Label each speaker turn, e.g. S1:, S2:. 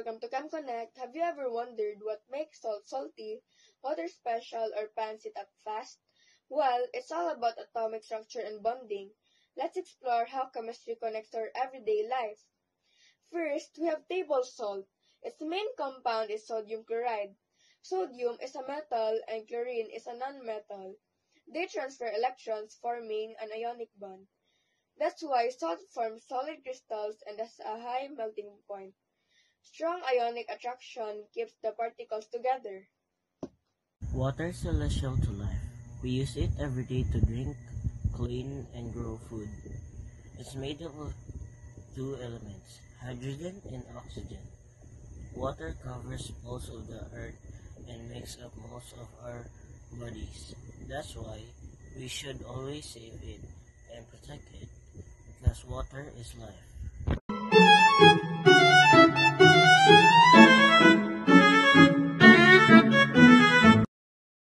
S1: welcome to Chem Connect. Have you ever wondered what makes salt salty, water special, or pans it up fast? Well, it's all about atomic structure and bonding. Let's explore how chemistry connects to our everyday life. First, we have table salt. Its main compound is sodium chloride. Sodium is a metal and chlorine is a nonmetal. They transfer electrons, forming an ionic bond. That's why salt forms solid crystals and has a high melting point. Strong ionic attraction keeps the particles together.
S2: Water is essential to life. We use it every day to drink, clean, and grow food. It's made up of two elements, hydrogen and oxygen. Water covers most of the earth and makes up most of our bodies. That's why we should always save it and protect it, because water is life.